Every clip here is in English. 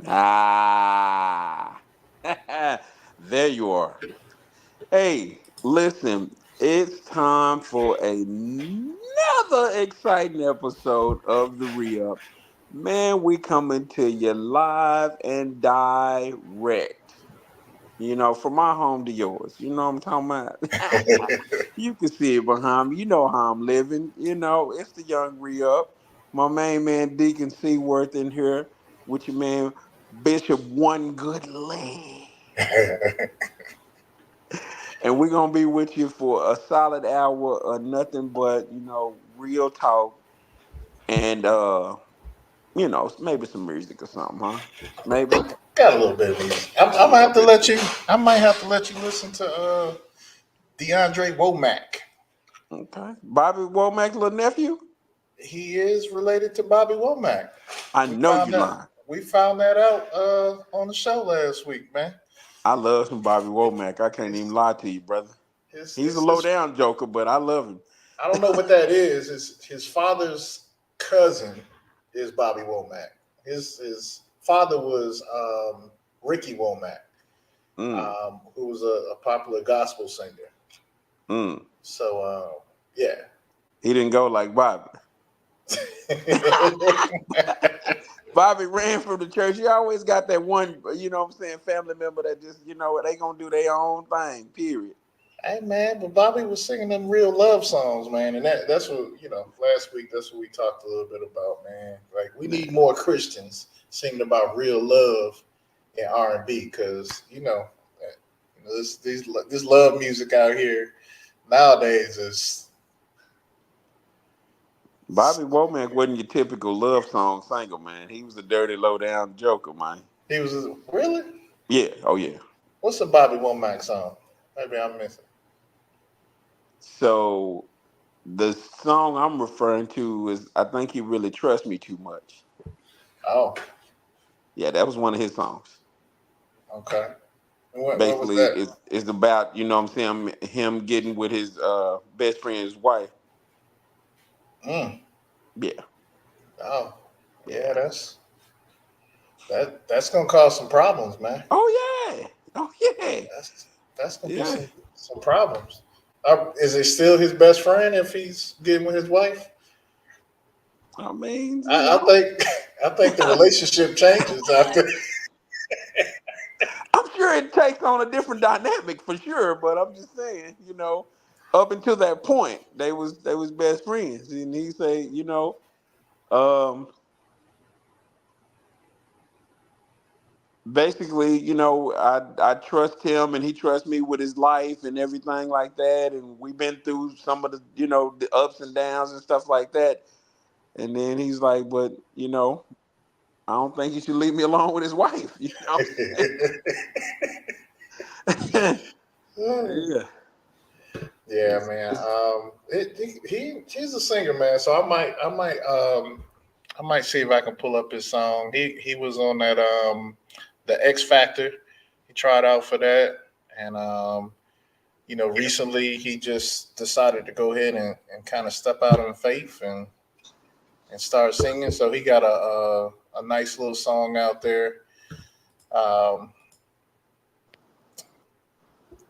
Ah, there you are. Hey, listen, it's time for another exciting episode of the Re-Up. Man, we coming to you live and direct. From my home to yours. You know what I'm talking about? You can see it behind me. You know how I'm living. It's the young Re-Up. My main man, Deacon Seaworth, in here with your man, Bishop One Good Leg. And we're gonna be with you for a solid hour of nothing but, real talk and maybe some music or something, huh? Maybe. Got a little bit of music. A I'm gonna little have to bit. let you. I might have to let you listen to DeAndre Womack. Okay. Bobby Womack's little nephew? He is related to Bobby Womack. I We know found you that. lying. We found that out on the show last week, man. I love some Bobby Womack. I can't even His lie to you, brother. He's a low his down joker, but I love him. I don't know what that is. His father's cousin is Bobby Womack. His father was Ricky Womack, Mm, who was a popular gospel singer. mm. So yeah. He didn't go like Bobby. Bobby ran from the church. He always got that one, what I'm saying, family member that just, they gonna do their own thing, period. Hey man, but Bobby was singing them real love songs, man, and that's what Last week, that's what we talked a little bit about, man. Like we Yeah. need more Christians singing about real love in R&B, because this love music out here nowadays is Bobby Womack wasn't your typical love song singer, man. He was a dirty, low down joker, man. he was really. Yeah, oh yeah. What's the Bobby Womack song? Maybe I'm missing. So the song I'm referring to is I Think You Really Trust Me Too Much. Oh, Yeah, that was one of his songs. okay. And what was Basically, that? it's about, what I'm saying, him getting with his best friend's wife. Mm. Yeah, Oh, yeah. yeah. That's gonna cause some problems, man. Oh yeah. Oh yeah. That's gonna be Yeah. some problems. Is it still his best friend if he's getting with his wife? I mean, I think I think the relationship changes after. I'm sure it takes on a different dynamic for sure, but I'm just saying, up until that point, they was best friends, and he say, um, basically, I trust him, and he trusts me with his life and everything like that, and we've been through some of the, the ups and downs and stuff like that, and then he's like, but I don't think he should leave me alone with his wife, Yeah. Yeah, man. He's a singer, man. So I might see if I can pull up his song. He was on that the X Factor. He tried out for that, and recently he just decided to go ahead and kind of step out in faith and start singing. So he got a nice little song out there um,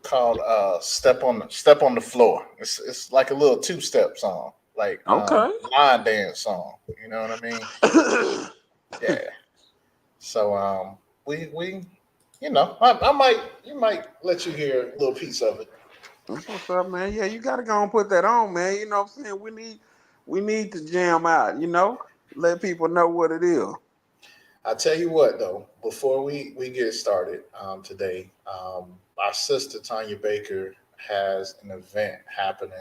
called Step on the Floor." It's like a little two step song, like Okay. line dance song. You know what I mean? Yeah. So we I might you might let you hear a little piece of it. That's what's up, man. Yeah, you gotta go and put that on, man. You know what I'm saying? We need to jam out, Let people know what it is. I tell you what, though, before we get started today, our sister Tanya Baker has an event happening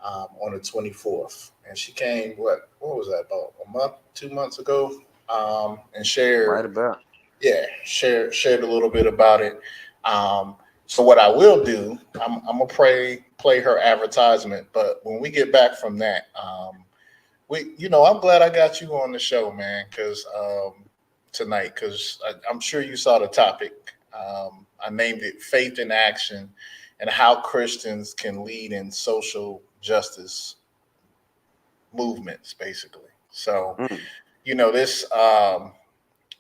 on the 24th, and she came. What was that, about a month, 2 months ago, and Right shared, about. yeah, shared a little bit about it. So what I will do, I'm gonna play her advertisement, but when we get back from that, I'm glad I got you on the show, man, because tonight, because I'm sure you saw the topic. I named it "Faith in Action" and how Christians can lead in social justice movements, basically. So, Mm. this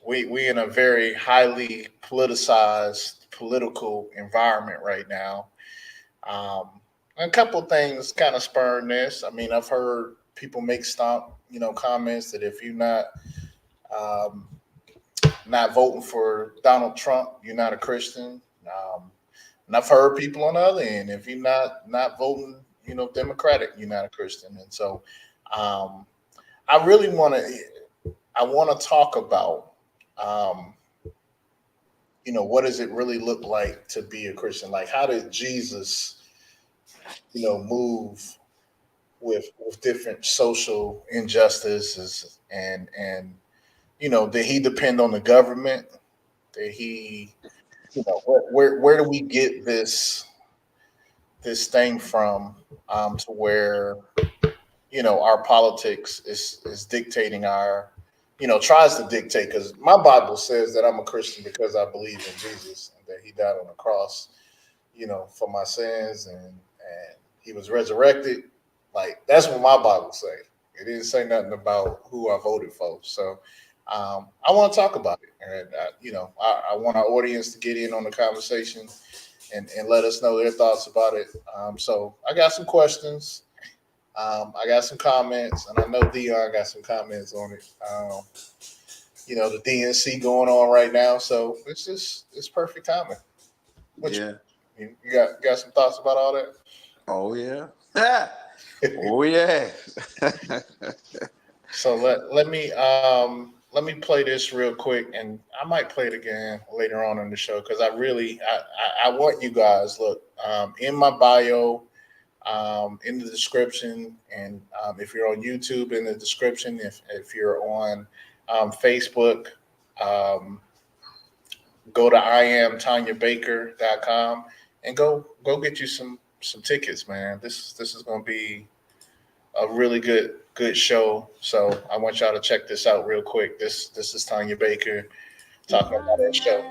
we in a very highly politicized political environment right now. Um, a couple things kind of spurring this. I mean, I've heard people make comments that if you're um, not voting for Donald Trump, you're not a Christian. And I've heard people on the other end, if you're not voting, Democratic, you're not a Christian. And so, um, I really want to talk about, um, what does it really look like to be a Christian? Like, how did Jesus, move with different social injustices, and did he depend on the government? Did he, where do we get this thing from, to where our politics is dictating our, tries to dictate, because my Bible says that I'm a Christian because I believe in Jesus and that he died on the cross, for my sins, and he was resurrected. Like, that's what my Bible say. It didn't say nothing about who I voted for. So, I want to talk about it, and I want our audience to get in on the conversation, and let us know their thoughts about it. So I got some questions. I got some comments, and I know Dion got some comments on it. The DNC going on right now, so it's perfect timing. What Yeah. you got some thoughts about all that? Oh yeah. Oh yeah. So let me play this real quick, and I might play it again later on in the show, because I want you guys, look, in my bio, in the description, and if you're on YouTube, in the description, if you're on Facebook, um, go to iamtanyabaker.com and go get you some tickets, man. This is going to be a really good show. So I want y'all to check this out real quick. This is Tanya Baker talking about that show.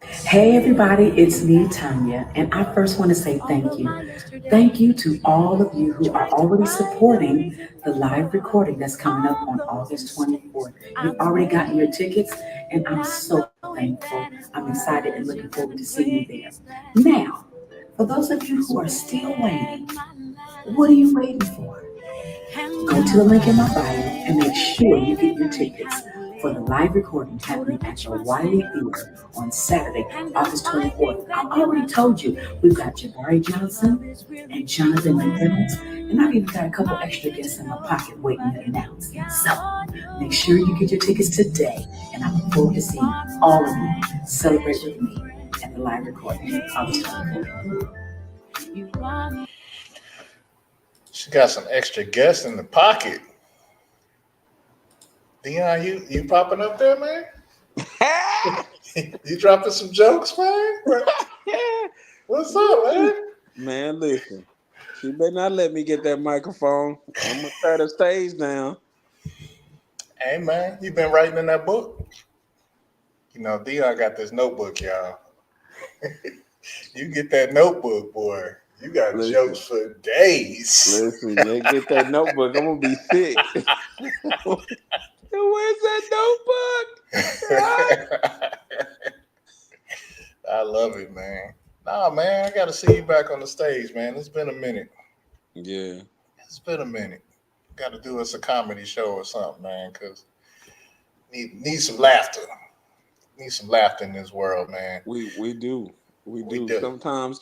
Hey everybody, it's me, Tanya, and I first want to say thank you. Thank you to all of you who are already supporting the live recording that's coming up on August 24th. You've already gotten your tickets, and I'm so thankful. I'm excited and looking forward to seeing you there. Now, for those of you who are still waiting, what are you waiting for? Go to the link in my bio and make sure you get your tickets for the live recording happening at the Wiley Theater on Saturday, August 24th. I already told you we've got Jabari Johnson and Jonathan McReynolds, and I've even got a couple extra guests in my pocket waiting to announce. So make sure you get your tickets today, and I look forward to seeing all of you celebrate with me at the live recording August 24th. She got some extra guests in the pocket. Dion, you popping up there, man? You dropping some jokes, man? What's up, man? Man, listen. She better not let me get that microphone. I'm gonna tear the stage down. Hey, man, you been writing in that book? Dion got this notebook, y'all. You get that notebook, boy. You got Listen, jokes for days. listen, you get that notebook. I'm gonna be sick. Where's that notebook? Ah. I love it, man. Nah, man, I got to see you back on the stage, man. It's been a minute. Yeah, It's been a minute. Got to do us a comedy show or something, man, because need some laughter. Need some laughter in this world, man. we do. We We do. do. Sometimes,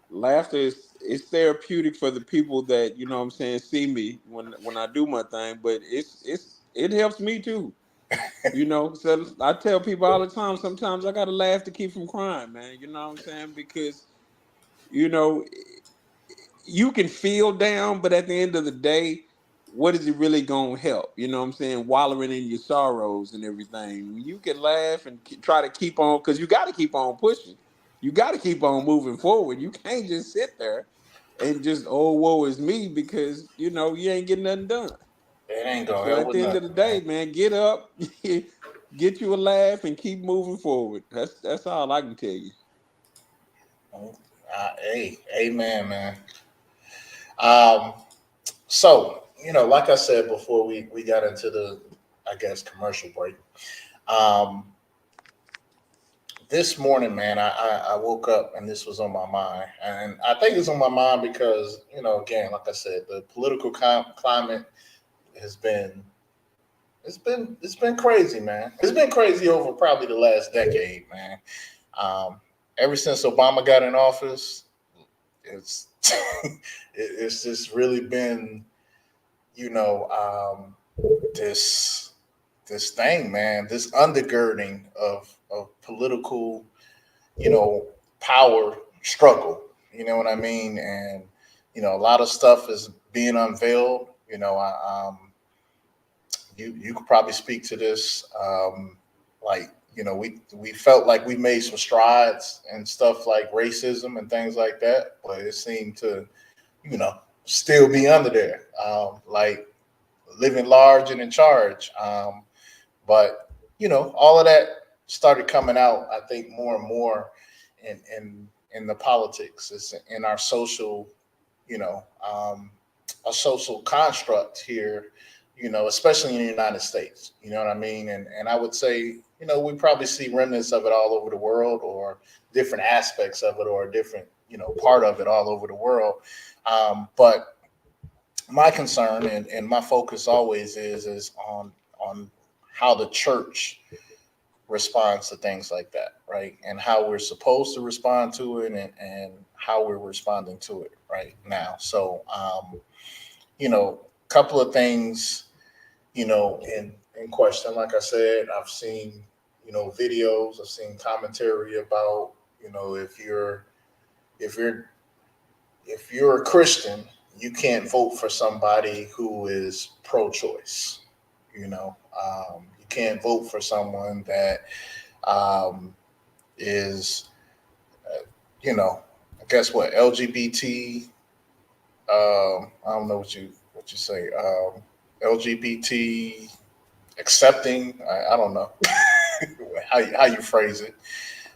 laughter is therapeutic for the people that, what I'm saying, see me when I do my thing, but it helps me too. So I tell people all the time, sometimes I gotta laugh to keep from crying, man. You know what I'm saying? Because, you know, you can feel down, but at the end of the day, what is it really gonna help? You know what I'm saying? Wallowing in your sorrows and everything. You can laugh and try to keep on, because you got to keep on pushing. You got to keep on moving forward. You can't just sit there and just, oh, woe is me, because you ain't getting nothing done. It ain't gonna So help at with the end of nothing, the man. day, man, get up, get you a laugh, and keep moving forward. That's all I can tell you. Hey, amen, man. Um, so like I said before we got into I guess, commercial break. Um, this morning, man, I woke up and this was on my mind, and I think it's on my mind because again, like I said, the political climate has been it's been crazy, man. It's been crazy over probably the last decade, man. Um, ever since Obama got in office, it's it's just really been you know this this thing, man, this undergirding of political power struggle. You know what I mean? And a lot of stuff is being unveiled. You could probably speak to this. Like we felt like we made some strides and stuff like racism and things like that, but it seemed to you know still be under there. Like living large and in charge. But all of that started coming out. I think more and more in the politics. It's in our social, you know, um, a social construct here. Especially in the United States. You know what I mean? And I would say, we probably see remnants of it all over the world, or different aspects of it, or a different, part of it all over the world. But my concern and my focus always is on how the church responds to things like that, right? And how we're supposed to respond to it, and how we're responding to it right now. So, a couple of things, in question. Like I said, I've seen, videos, I've seen commentary about, if you're if you're a Christian, you can't vote for somebody who is pro-choice. You can't vote for someone that um, is, you know, I guess what LGBT. I don't know what you say. LGBT accepting. I don't know how you phrase it.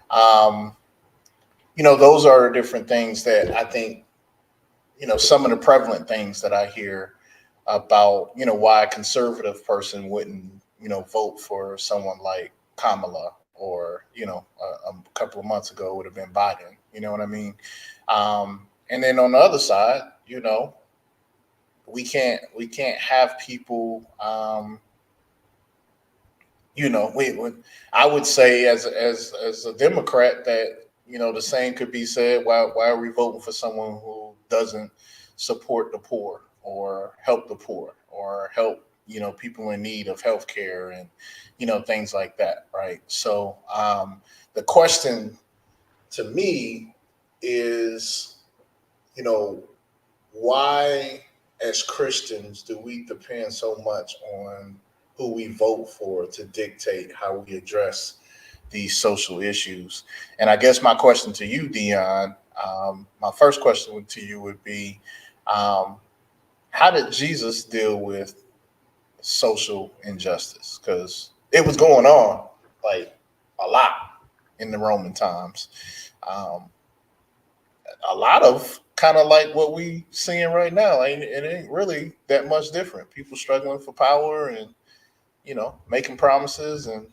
Um, those are different things that I think some of the prevalent things that I hear about why a conservative person wouldn't vote for someone like Kamala, or a couple of months ago would have been Biden. You know what I mean? And then on the other side, we can't have people. We I would say as a Democrat that the same could be said. Why are we voting for someone who doesn't support the poor, or help the poor, or help people in need of health care, and things like that, right? So the question to me is, you know why, as Christians, do we depend so much on who we vote for to dictate how we address these social issues? And I guess my question to you, Dion, my first question to you would be, um, how did Jesus deal with social injustice? Because it was going on like a lot in the Roman times. Um, a lot of kind of like what we seeing right now. It ain't really that much different. People struggling for power, and making promises and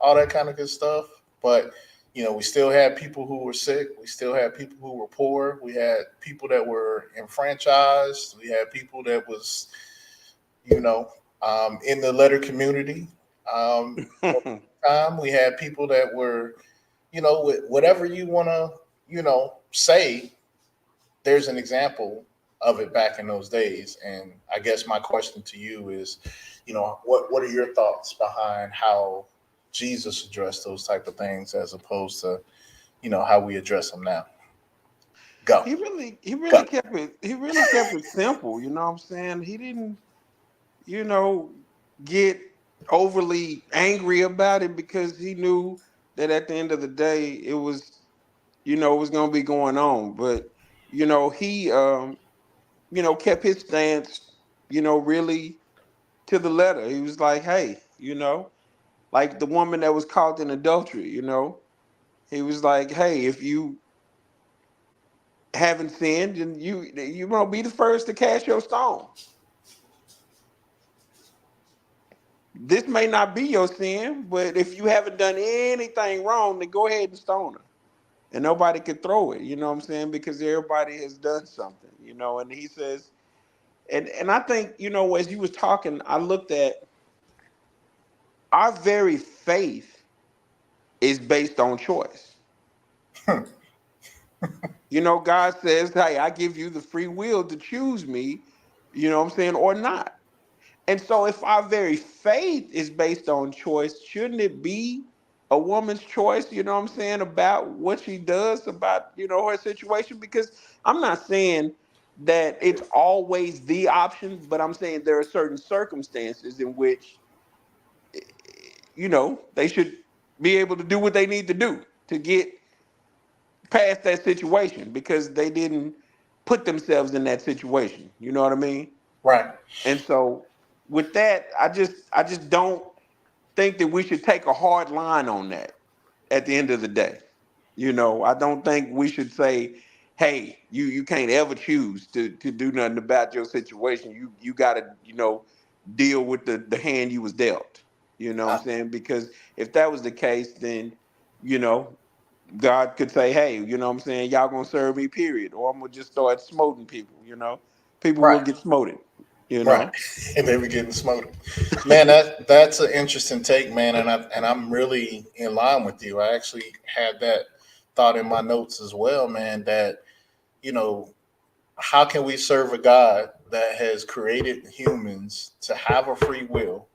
all that kind of good stuff. But we still had people who were sick. We still had people who were poor. We had people that were enfranchised. We had people that was you know in the letter community. Um, time we had people that were whatever you want to say, there's an example of it back in those days. And I guess my question to you is, what are your thoughts behind how Jesus addressed those type of things, as opposed to how we address them now? Go, he go. really kept it simple. You know what I'm saying? He didn't you know get overly angry about it, because he knew that at the end of the day it was going to be going on. But he kept his stance really to the letter. He was like, hey, like the woman that was caught in adultery. He was like, hey, if you haven't sinned, and you won't be the first to cast your stone. this may not be your sin, but if you haven't done anything wrong, then go ahead and stone her. And nobody could throw it, you know what I'm saying? Because everybody has done something, you know. And he says, and I think, you know, as you was talking, I looked at our very faith is based on choice. You know, God says, hey, I give you the free will to choose me, you know what I'm saying, or not. And so, if our very faith is based on choice, shouldn't it be a woman's choice, you know what I'm saying, about what she does about, you know, her situation? Because I'm not saying that it's always the option, but I'm saying there are certain circumstances in which, you know, they should be able to do what they need to do to get past that situation because they didn't put themselves in that situation. You know what I mean? Right. And so with that, I just don't think that we should take a hard line on that at the end of the day. You know, I don't think we should say, hey, you can't ever choose to do nothing about your situation. You gotta, you know, deal with the hand you was dealt. You know what Uh, I'm saying? Because if that was the case, then, you know, God could say, hey, you know what I'm saying, y'all gonna serve me, period. Or I'm gonna just start smoting people, you know. People will right. get smoted, you Right. know. And they were getting smoked. Man, that's an interesting take, man, and I'm really in line with you. I actually had that thought in my notes as well, man, that, you know, how can we serve a God that has created humans to have a free will?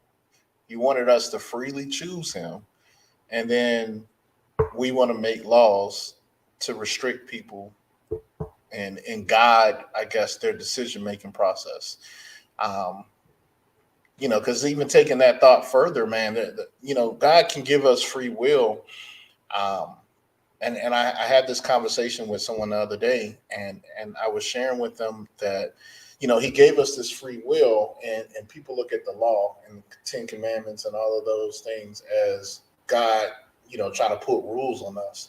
He wanted us to freely choose him, and then we want to make laws to restrict people and guide, I guess, their decision making process. Um, because even taking that thought further, man, God can give us free will. Um, and I had this conversation with someone the other day, and I was sharing with them that, he gave us this free will, and people look at the law and Ten Commandments and all of those things as God, trying to put rules on us.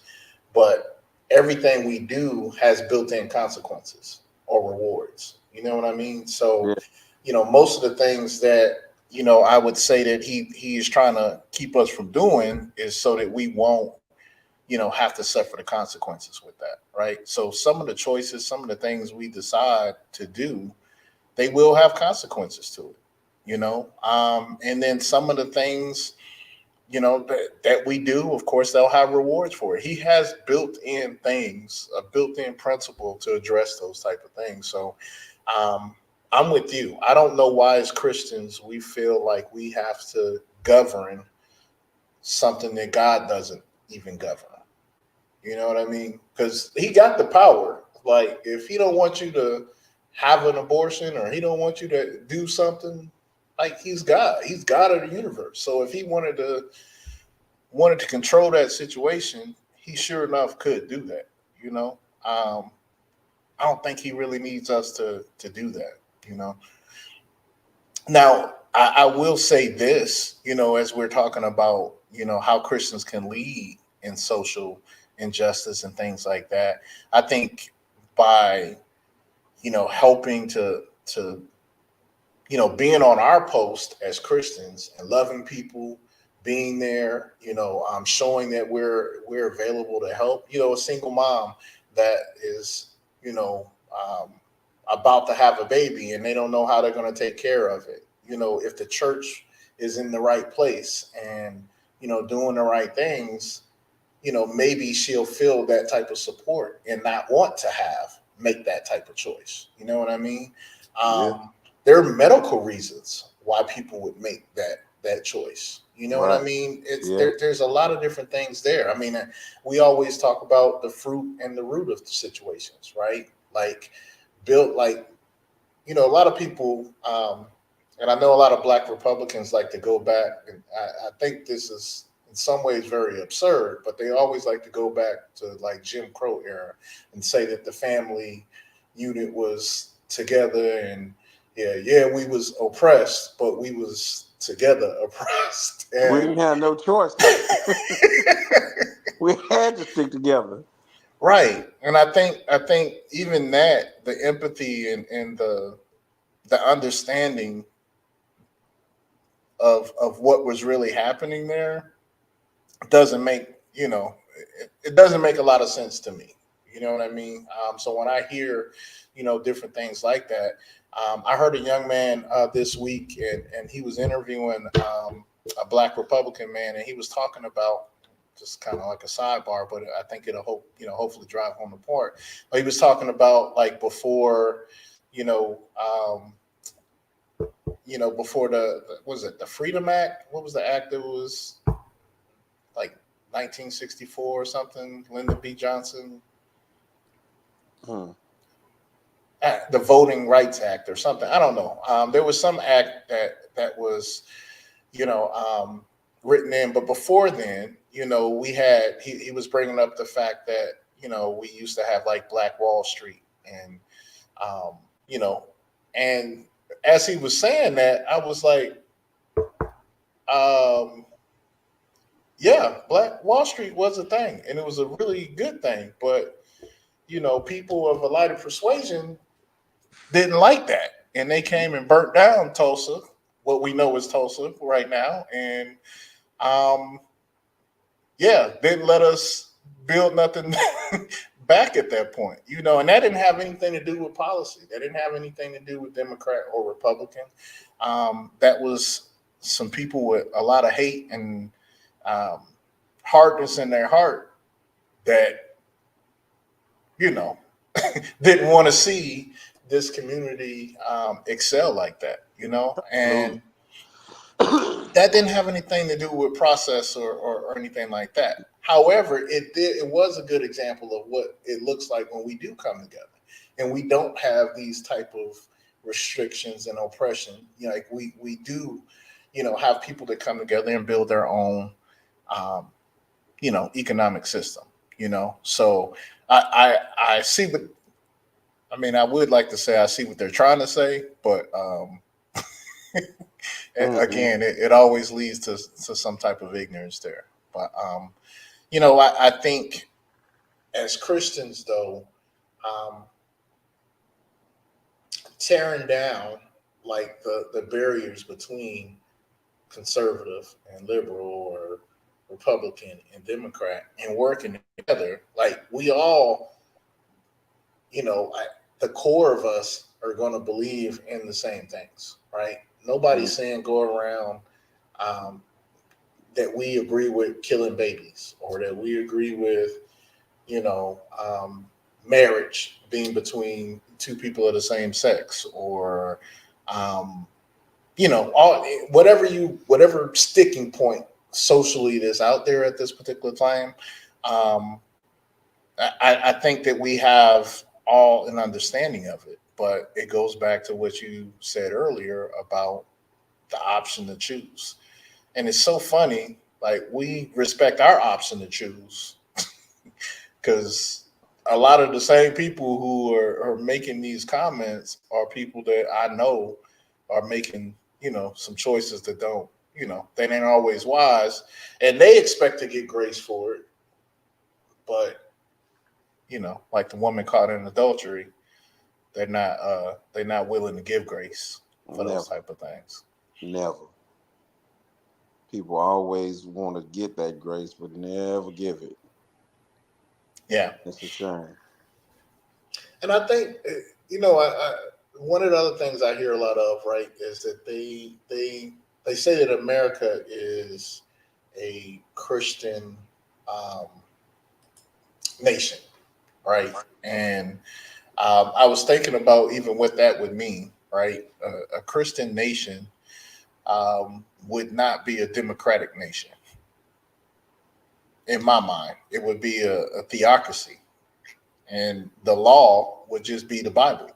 But everything we do has built-in consequences or rewards. You know what I mean? Yeah. So, most of the things that I would say that he is trying to keep us from doing is so that we won't, have to suffer the consequences with that, right? So some of the choices, some of the things we decide to do, they will have consequences to it. And then some of the things, that we do, of course, they'll have rewards for it. He has built-in things, a built-in principle to address those type of things. So um, I'm with you. I don't know why, as Christians, we feel like we have to govern something that God doesn't even govern. You know what I mean? Because he got the power. Like, if he don't want you to have an abortion or he don't want you to do something, like, he's God. He's God of the universe. So if he wanted to control that situation, he sure enough could do that. You know, um, I don't think he really needs us to do that. You know. Now, I will say this. As we're talking about, how Christians can lead in social injustice and things like that. I think by helping to being on our post as Christians and loving people, being there, showing that we're available to help. A single mom that is, about to have a baby and they don't know how they're going to take care of it. If the church is in the right place and doing the right things, maybe she'll feel that type of support and not want to make that type of choice. You know what I mean? Yeah. There are medical reasons why people would make that choice. You know what I Right. mean? It's Yeah. there's a lot of different things there. I mean, we always talk about the fruit and the root of the situations, right? Like, built like, a lot of people, and I know a lot of Black Republicans like to go back, and I think this is in some ways very absurd, but they always like to go back to like Jim Crow era and say that the family unit was together and yeah, we was oppressed, but we was together oppressed. We And didn't have no choice. We had to stick together. right. And I think even that, the empathy and the understanding of what was really happening there doesn't make it doesn't make a lot of sense to me. You know what I mean? So when I hear different things like that, I heard a young man this week, and he was interviewing a black Republican man, and he was talking about just kind of like a sidebar, but I think it'll hopefully drive home the point. But he was talking about like before, you know, um, before was it the Freedom Act? What was the act that was like 1964 or something? Lyndon B. Johnson, Hmm. the Voting Rights Act or something. I don't know. There was some act that was you know written in, but before then, we had he was bringing up the fact that we used to have like Black Wall Street, and um, you know, and as he was saying that, I was like, um, yeah, Black Wall Street was a thing, and it was a really good thing, but people of a lighter persuasion didn't like that, and they came and burnt down Tulsa, what we know is Tulsa right now, and um, yeah, didn't let us build nothing back at that point, and that didn't have anything to do with policy. That didn't have anything to do with Democrat or Republican. That was some people with a lot of hate and um, hardness in their heart that you know didn't want to see this community excel like that, and Absolutely. that didn't have anything to do with process or anything like that. However, it was a good example of what it looks like when we do come together and we don't have these type of restrictions and oppression. Like we do, have people that come together and build their own um, economic system. So I see what I mean. I would like to say I see what they're trying to say, but Mm-mm. again, it always leads to some type of ignorance there. But I think as Christians, though, um, tearing down like the barriers between conservative and liberal, or Republican and Democrat, and working together, like we all, the core of us are going to believe in the same things, right? Nobody's saying go around um, that we agree with killing babies, or that we agree with, you know, um, marriage being between two people of the same sex, or, um, all whatever sticking point socially that's out there at this particular time. Um, I think that we have all an understanding of it, but it goes back to what you said earlier about the option to choose. And it's so funny, like we respect our option to choose because a lot of the same people who are making these comments are people that I know are making, some choices that don't, they ain't always wise. And they expect to get grace for it. But, like the woman caught in adultery, they're not willing to give grace for those Never, type of things. never. People always want to get that grace, but never give it. Yeah. It's a shame. And I think one of the other things I hear a lot of, right, is that they say that America is a Christian um, nation, right? And I was thinking about even what that would mean, right? A Christian nation would not be a democratic nation. In my mind, it would be a theocracy, and the law would just be the Bible,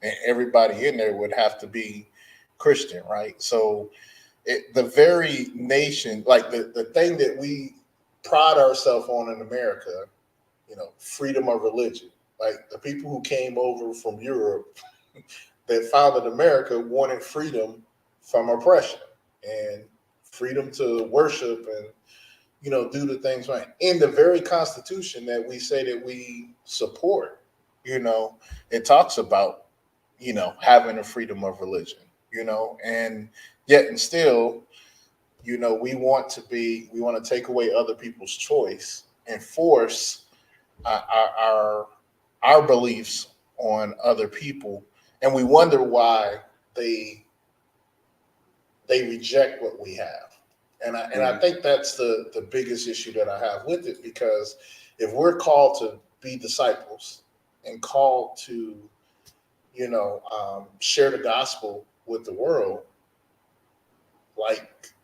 and everybody in there would have to be Christian, right? So the very nation, like the thing that we pride ourselves on in America, freedom of religion. Like the people who came over from Europe that founded America wanted freedom from oppression and freedom to worship and do the things right. In the very Constitution that we say that we support, it talks about having a freedom of religion. and yet and still, we want to take away other people's choice and force our, our our beliefs on other people, and we wonder why they they reject what we have. And I Mhm. think that's the biggest issue that I have with it, because if we're called to be disciples and called to share the gospel with the world, like,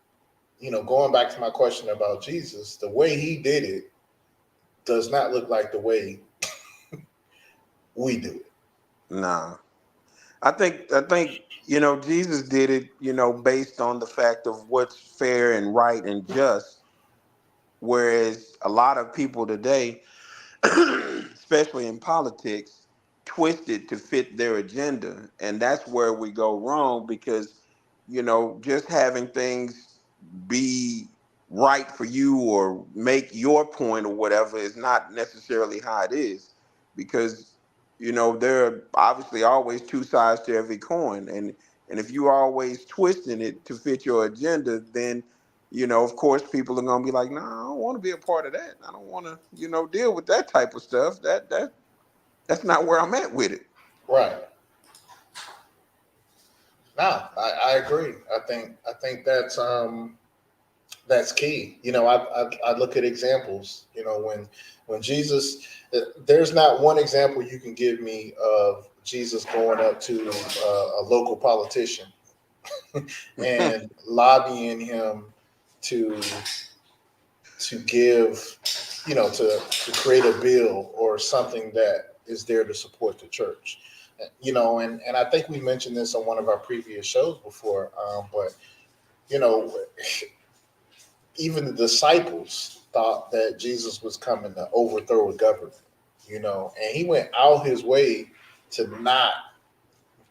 going back to my question about Jesus, the way he did it does not look like the way we do it. Nah. I think Jesus did it, based on the fact of what's fair and right and just, whereas a lot of people today, especially in politics, twist it to fit their agenda. And that's where we go wrong because, just having things be right for you or make your point or whatever is not necessarily how it is. Because, there are obviously always two sides to every coin. And if you're always twisting it to fit your agenda, then of course, people are gonna be like, "No, I don't want to be a part of that. I don't want to, deal with that type of stuff. That's not where I'm at with it." Right. No, I agree. I think that's key. I look at examples. When Jesus, there's not one example you can give me of Jesus going up to a local politician and lobbying him to give, to create a bill or something that is there to support the church. And I think we mentioned this on one of our previous shows before, but you know, even the disciples thought that Jesus was coming to overthrow a government, and he went out his way to not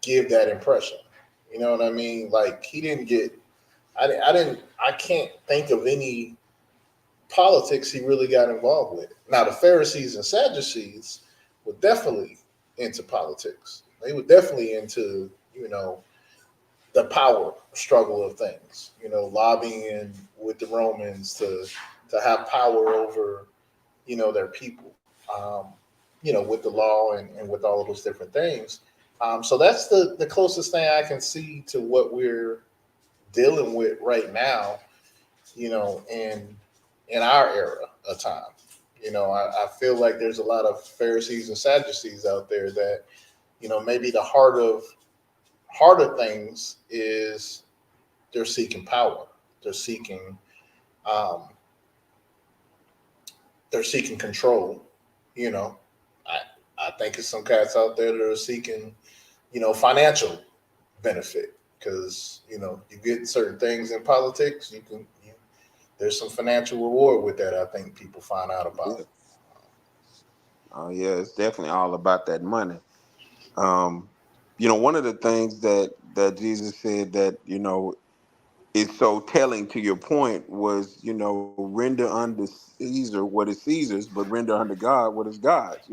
give that impression. You know what I mean? Like, he didn't get, I can't think of any politics he really got involved with. Now, the Pharisees and Sadducees were definitely into politics. They were definitely into, the power struggle of things, lobbying with the Romans to have power over, their people, with the law and with all of those different things. So that's the closest thing I can see to what we're dealing with right now, in our era of time. I feel like there's a lot of Pharisees and Sadducees out there that, maybe the harder things is they're seeking power. They're seeking um, they're seeking control. You know, I think there's some cats out there that are seeking, financial benefit, because you get certain things in politics. There's some financial reward with that. I think people find out Yeah. about. Oh yeah, it's definitely all about that money. Um, one of the things that Jesus said that is so telling to your point was, render unto Caesar what is Caesar's, but render unto God what is God's.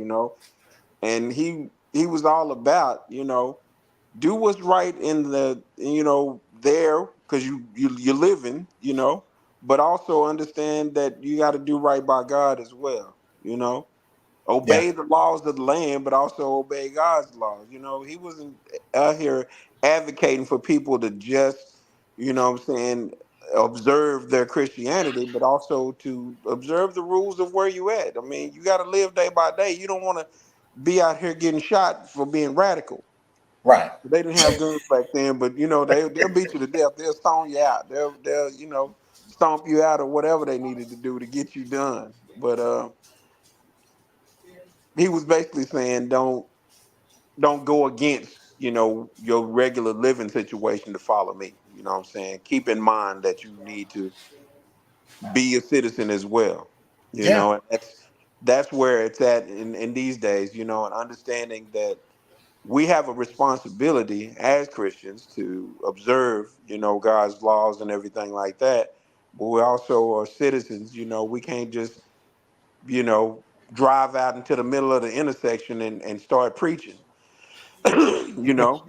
And he was all about, do what's right in the there because you're living, but also understand that you got to do right by God as well. Yeah. Obey the laws of the land, but also obey God's laws. He wasn't out here advocating for people to just, what I'm saying, observe their Christianity, but also to observe the rules of where you at. I mean, you got to live day by day. You don't want to be out here getting shot for being radical. Right. They didn't have guns back then, but they'll beat you to death. They'll stone you out. They'll stomp you out or whatever they needed to do to get you done. But he was basically saying don't go against your regular living situation to follow me. You know what I'm saying? Keep in mind that you need to be a citizen as well. Yeah. And that's where it's at in these days. And understanding that we have a responsibility as Christians to observe, God's laws and everything like that. But we also are citizens. We can't just, you know, drive out into the middle of the intersection and start preaching. you know,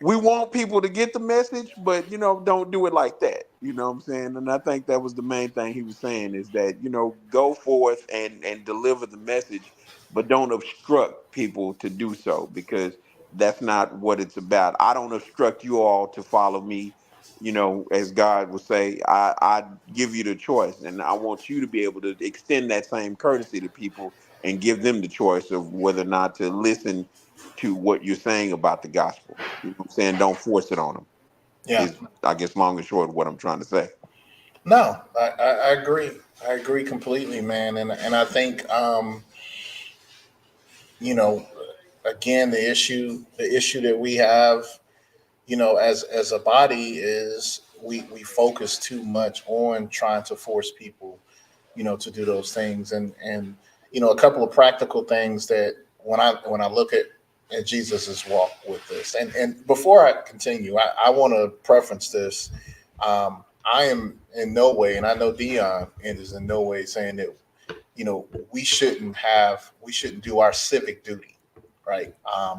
we want people to get the message, but don't do it like that. You know what I'm saying? And I think that was the main thing he was saying is that, go forth and deliver the message, but don't obstruct people to do so because that's not what it's about. I don't obstruct you all to follow me. As God would say, I give you the choice, and I want you to be able to extend that same courtesy to people and give them the choice of whether or not to listen to what you're saying about the gospel. You know what I'm saying? Don't force it on them. Yeah. Is I guess long and short of what I'm trying to say. No, I agree. I agree completely, man. And I think you know, again, the issue that we have, as a body is we focus too much on trying to force people, to do those things. And a couple of practical things that when I look at Jesus's walk with this. And before I continue, I want to preference this. I am in no way, and I know Dion is in no way saying that we shouldn't do our civic duty, right?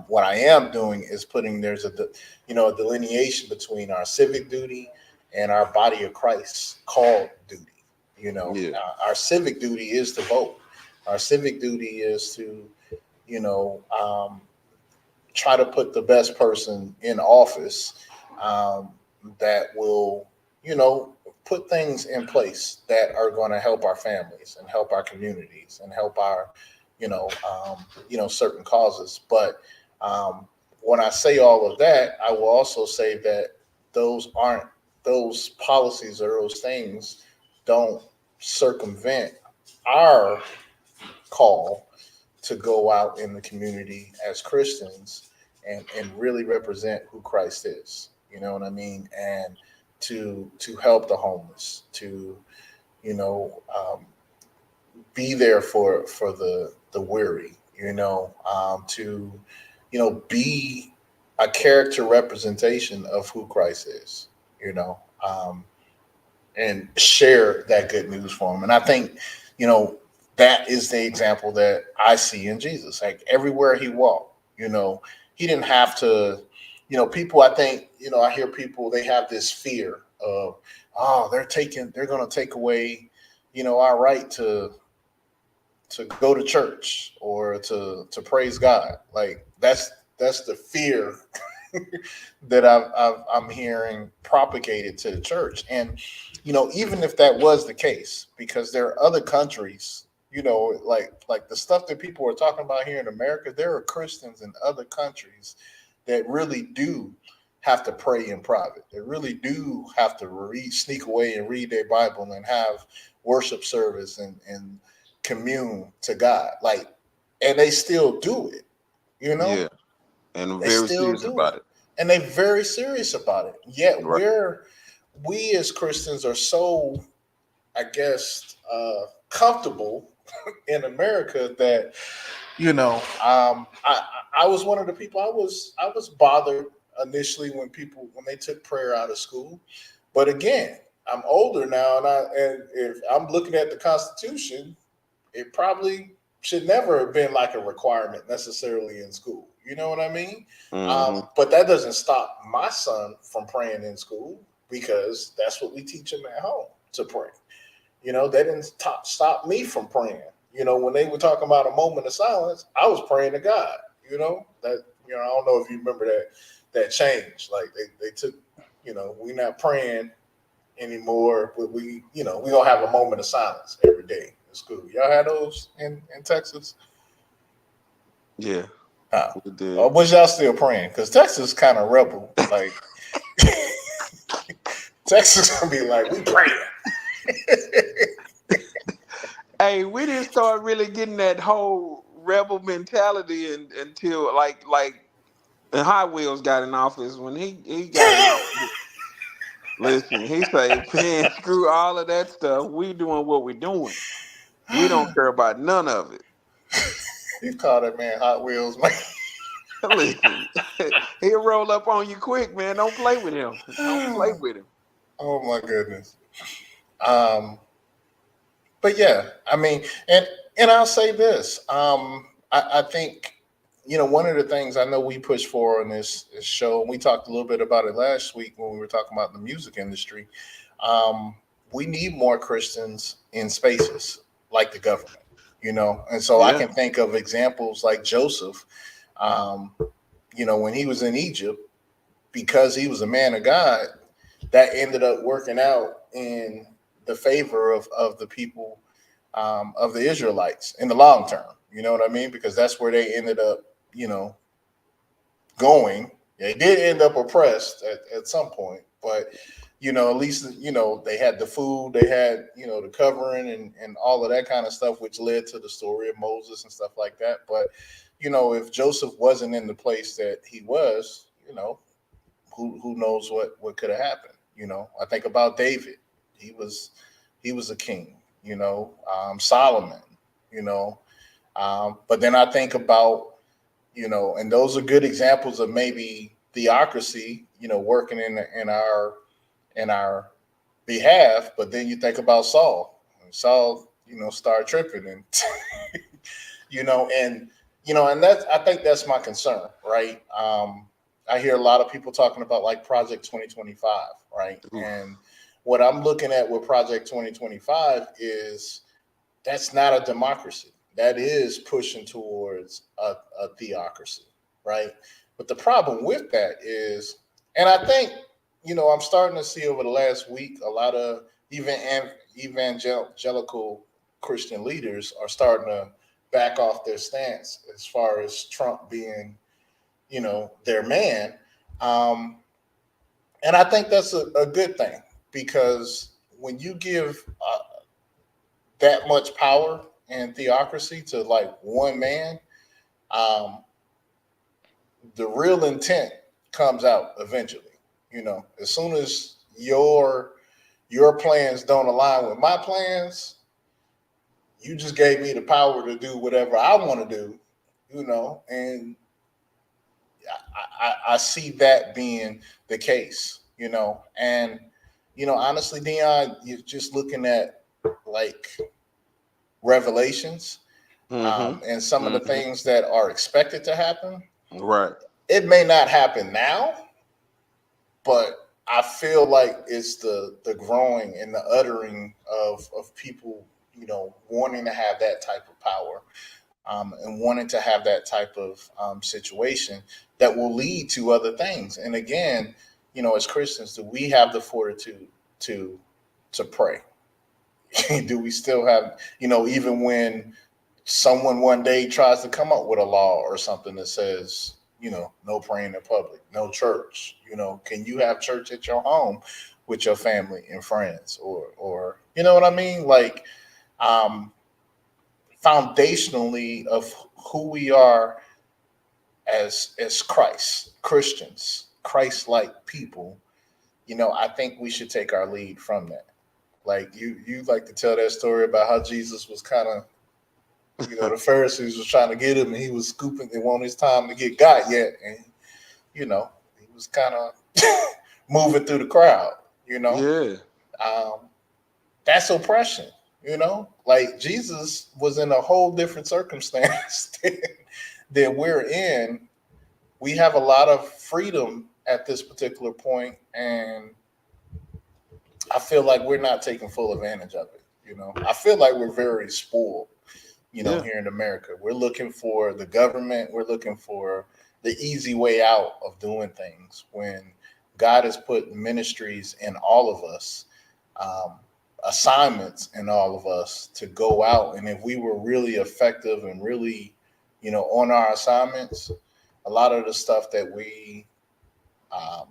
What I am doing is putting there's a delineation between our civic duty and our body of Christ called duty. Yeah, Our civic duty is to vote. Our civic duty is to you know try to put the best person in office, um, that will, you know, put things in place that are going to help our families and help our communities and help our, certain causes. But um, when I say all of that, I will also say that those aren't those policies or those things don't circumvent our call to go out in the community as Christians and really represent who Christ is. You know what I mean? And to help the homeless, to you know be there for the weary. To be a character representation of who Christ is. You know, and share that good news for them. And I think, you know, that is the example that I see in Jesus. Like everywhere he walked, he didn't have to, people, I think, I hear people, they have this fear of, oh, they're going to take away, our right to go to church or to praise God. Like that's the fear that I'm hearing propagated to the church. And even if that was the case, because there are other countries, like the stuff that people are talking about here in America, there are Christians in other countries that really do have to pray in private. They really do have to sneak away and read their Bible and have worship service and commune to God. Like, and they still do it. You know, yeah, and I'm they very still serious do it, about it. and they're very serious about it. Yet Right. we as Christians are so, I guess, comfortable in America that I was one of the people. I was bothered initially when they took prayer out of school, but again, I'm older now, and if I'm looking at the Constitution, it probably should never have been like a requirement necessarily in school. You know what I mean? Hmm. But that doesn't stop my son from praying in school because that's what we teach him at home to pray. That didn't stop me from praying. When they were talking about a moment of silence, I was praying to God. I don't know if you remember that change. Like they took, we're not praying anymore, but we gonna have a moment of silence every day in school. Y'all had those in Texas? Yeah, Huh. we did. Or was y'all still praying? Because Texas kind of rebel. Like Texas gonna be like, we praying. Hey, we didn't start really getting that whole rebel mentality until like and Hot Wheels got in office. When he got in office, listen, he said, "Man, screw all of that stuff. We doing what we doing. We don't care about none of it." You call that man Hot Wheels, man. Listen, he'll roll up on you quick, man. Don't play with him. Don't play with him. Oh my goodness. Um, but yeah, I mean, and I'll say this. I think one of the things I know we push for on this show, and we talked a little bit about it last week when we were talking about the music industry. Um, we need more Christians in spaces like the government, and so I Yeah. can think of examples like Joseph. Um, when he was in Egypt, because he was a man of God, that ended up working out in the favor of the people of the Israelites in the long term. You know what I mean? Because that's where they ended up, you know, going. They did end up oppressed at some point, but at least they had the food, they had the covering and all of that kind of stuff, which led to the story of Moses and stuff like that. But if Joseph wasn't in the place that he was, who knows what could have happened? I think about David. He was he was a king. Solomon. You know, but then I think about and those are good examples of maybe theocracy, working in our behalf. But then you think about Saul. Saul, started tripping and and and that's I think that's my concern, right? I hear a lot of people talking about like Project 2025, right? Oof. And what I'm looking at with Project 2025 is that's not a democracy. That is pushing towards a theocracy, right? But the problem with that is, and I think, I'm starting to see over the last week a lot of even evangelical Christian leaders are starting to back off their stance as far as Trump being, their man. Um, and I think that's a good thing because when you give that much power and theocracy to like one man, um, the real intent comes out eventually. As soon as your plans don't align with my plans, you just gave me the power to do whatever I want to do. And I see that being the case. And honestly, Dion, you're just looking at like revelations Mm-hmm. and some of the Mm-hmm. things that are expected to happen. Right. It may not happen now, but I feel like it's the growing and the uttering of people, wanting to have that type of power, and wanting to have that type of situation that will lead to other things. And again, as Christians, do we have the fortitude to to pray? Do we still have, even when someone one day tries to come up with a law or something that says, no praying in public, no church, can you have church at your home with your family and friends, or you know what I mean? Like, um, foundationally of who we are as Christians, Christ-like people, I think we should take our lead from that. Like you like to tell that story about how Jesus was kind of, the Pharisees was trying to get him and he was scooping. It wasn't his time to get got yet, and he was kind of moving through the crowd. You know, Yeah. um, that's oppression. Like Jesus was in a whole different circumstance than we're in. We have a lot of freedom at this particular point, and I feel like we're not taking full advantage of it. I feel like we're very spoiled, Yeah. here in America. We're looking for the government, we're looking for the easy way out of doing things when God has put ministries in all of us, um, assignments in all of us to go out. And if we were really effective and really, on our assignments, a lot of the stuff that we um,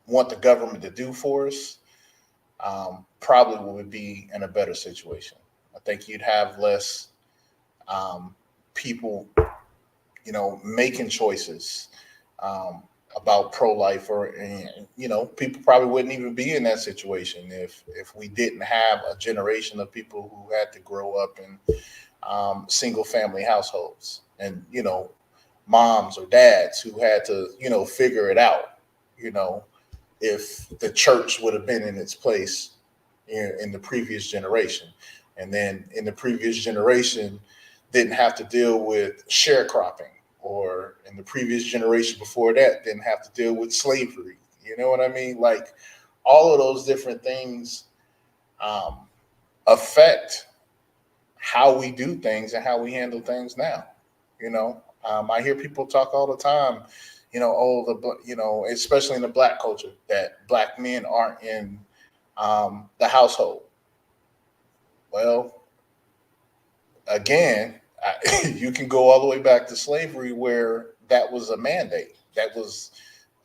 want the government to do for us, probably would be in a better situation. I think you'd have less um, people, making choices um, about pro-life, or people probably wouldn't even be in that situation if we didn't have a generation of people who had to grow up in single-family households, and moms or dads who had to figure it out. You know, if the church would have been in its place in the previous generation. And then in the previous generation, didn't have to deal with sharecropping. or in the previous generation before that didn't have to deal with slavery. You know what I mean? Like all of those different things um, affect how we do things and how we handle things now. You know, I hear people talk all the time. Oh, especially in the black culture, that black men aren't in the household. Well, again, you can go all the way back to slavery, where that was a mandate. That was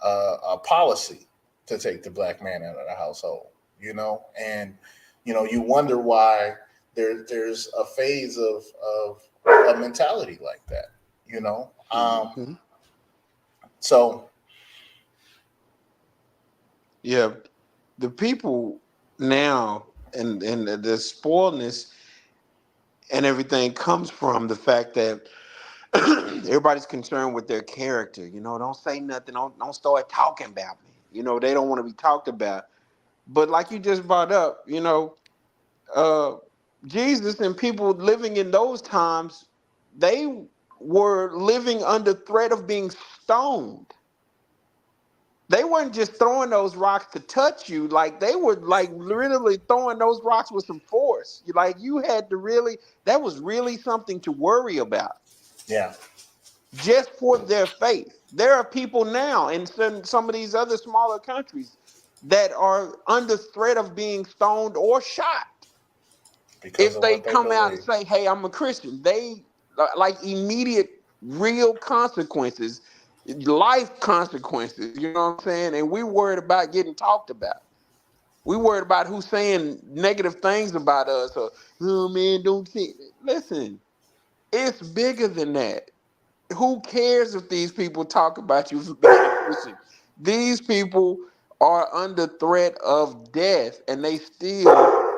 a policy to take the black man out of the household. And you wonder why there's a phase of a mentality like that. You know, Mhm. so Yeah, the people now and the spoiledness and everything comes from the fact that everybody's concerned with their character. Don't say nothing. Don't start talking about me. They don't want to be talked about. But like you just brought up, uh, Jesus and people living in those times, they were living under threat of being stoned. They weren't just throwing those rocks to touch you, like they were like literally throwing those rocks with some force. Like you had to really, that was really something to worry about yeah, just for their faith. There are people now in some of these other smaller countries that are under threat of being stoned or shot because if of they what they come out and believe. say, "Hey, I'm a Christian." They like immediate, real consequences, life consequences. You know what I'm saying? And we worried about getting talked about. We worried about who's saying negative things about us or, "Oh man, don't say." Listen, it's bigger than that. Who cares if these people talk about you for being a Christian? These people are under threat of death and they still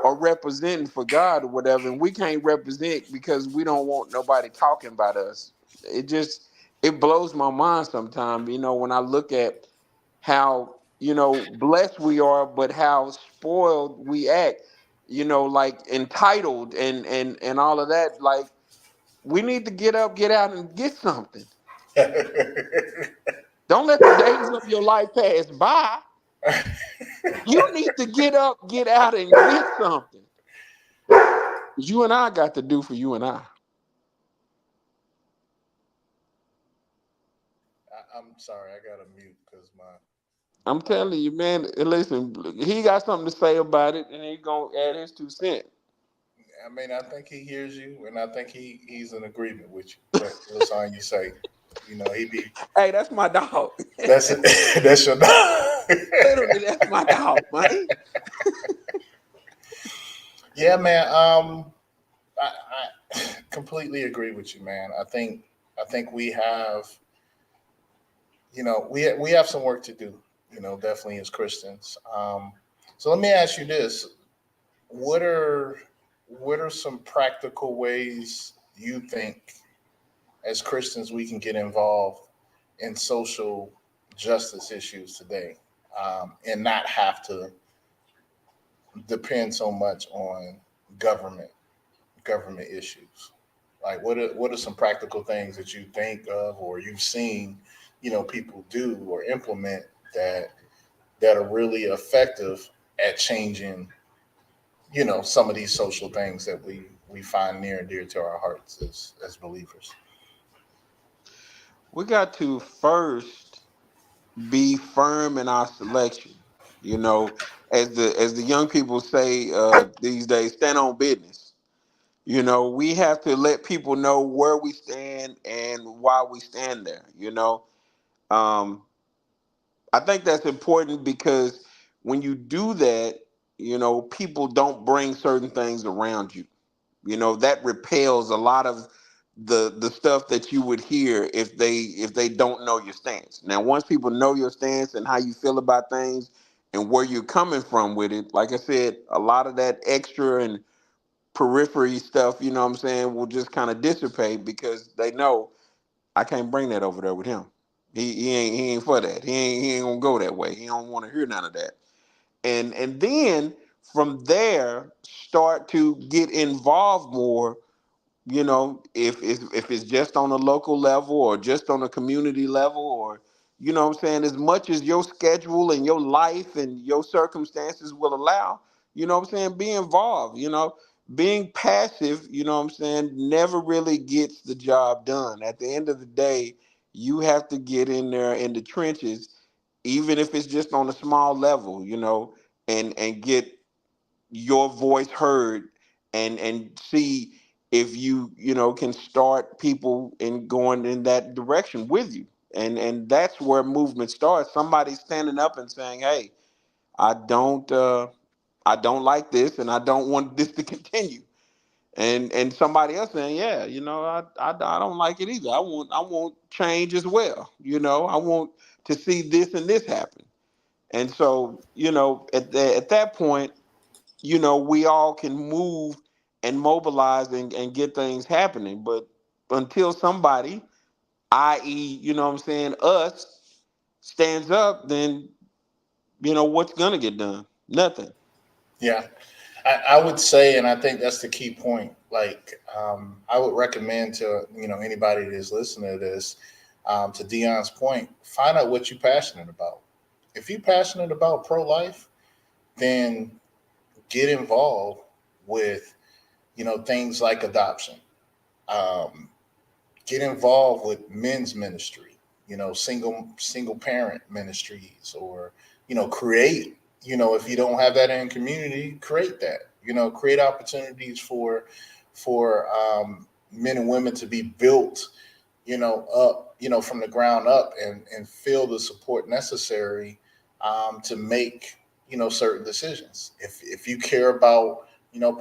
are representing for God or whatever. And we can't represent because we don't want nobody talking about us. It just, it blows my mind sometimes, when I look at how, blessed we are, but how spoiled we act, like entitled and all of that. Like, we need to get up, get out, and get something. Don't let the days of your life pass by. You need to get up, get out, and get something. 'Cause you and I got to do for you and I. I'm sorry, I got to mute because I'm my telling you, man. Listen, he got something to say about it, and he gonna add his 2 cents. I mean, I think he hears you, and I think he's in agreement with you. What sign you say? He be Hey, that's my dog. that's it. That's your. Literally, that's my dog, man. Yeah, man. I completely agree with you, man. I think we have, we have some work to do. Definitely as Christians. So let me ask you this: what are what are some practical ways you think as Christians we can get involved in social justice issues today, and not have to depend so much on government government issues? Like, what are some practical things that you think of or you've seen, people do or implement that are really effective at changing, some of these social things that we find near and dear to our hearts as believers. We got to first be firm in our selection. You know, as the young people say these days, stand on business. We have to let people know where we stand and why we stand there. Um, I think that's important because when you do that, people don't bring certain things around you. That repels a lot of the stuff that you would hear if they don't know your stance. Now, once people know your stance and how you feel about things and where you're coming from with it, like I said, a lot of that extra and periphery stuff, what I'm saying, will just kind of dissipate because they know I can't bring that over there with him. He ain't for that. He ain't gonna go that way. He don't want to hear none of that. And then from there start to get involved more if it's just on a local level or just on a community level, or what I'm saying, as much as your schedule and your life and your circumstances will allow, what I'm saying, be involved. Being passive, what I'm saying, never really gets the job done. At the end of the day, you have to get in there in the trenches, even if it's just on a small level, and get your voice heard, and see if you can start people in going in that direction with you. And that's where movement starts. Somebody standing up and saying, hey, I don't like this, and I don't want this to continue. And somebody else saying, yeah, I don't like it either. I want change as well. I want to see this and this happen. And so, at that point, we all can move and mobilize and get things happening. But until somebody, i.e., what I'm saying, us, stands up, then, what's going to get done? Nothing. Yeah, I would say, and I think that's the key point. Like, I would recommend to anybody that's listening to this, to Dion's point, find out what you're passionate about. If you're passionate about pro life, then get involved with things like adoption. Um, get involved with men's ministry, single parent ministries, or create. If you don't have that in community, create that. Create opportunities for men and women to be built, up, from the ground up, and feel the support necessary, to make certain decisions. If you care about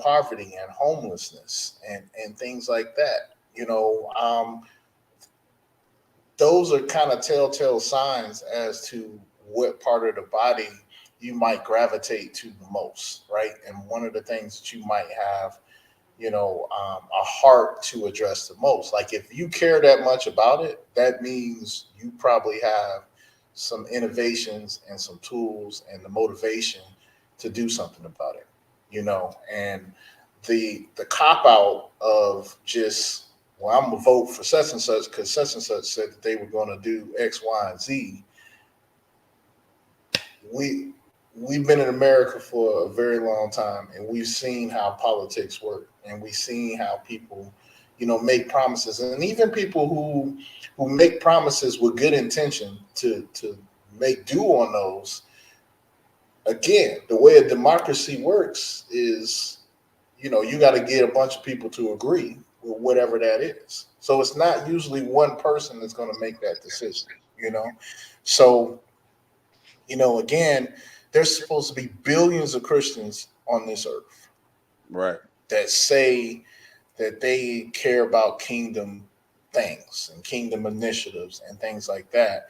poverty and homelessness and things like that, those are kind of telltale signs as to what part of the body you might gravitate to the most, right? And one of the things that you might have, a heart to address the most. Like, if you care that much about it, that means you probably have some innovations and some tools and the motivation to do something about it, and the cop out of just, well, I'm gonna vote for such and such because such and such said that they were going to do X, Y, and Z. We we've been in America for a very long time, and we've seen how politics work, and we've seen how people, make promises, and even people who make promises with good intention to make do on those. Again, the way a democracy works is, you got to get a bunch of people to agree with whatever that is. So it's not usually one person that's going to make that decision, you know? So, again, there's supposed to be billions of Christians on this earth Right. that say that they care about kingdom things and kingdom initiatives and things like that.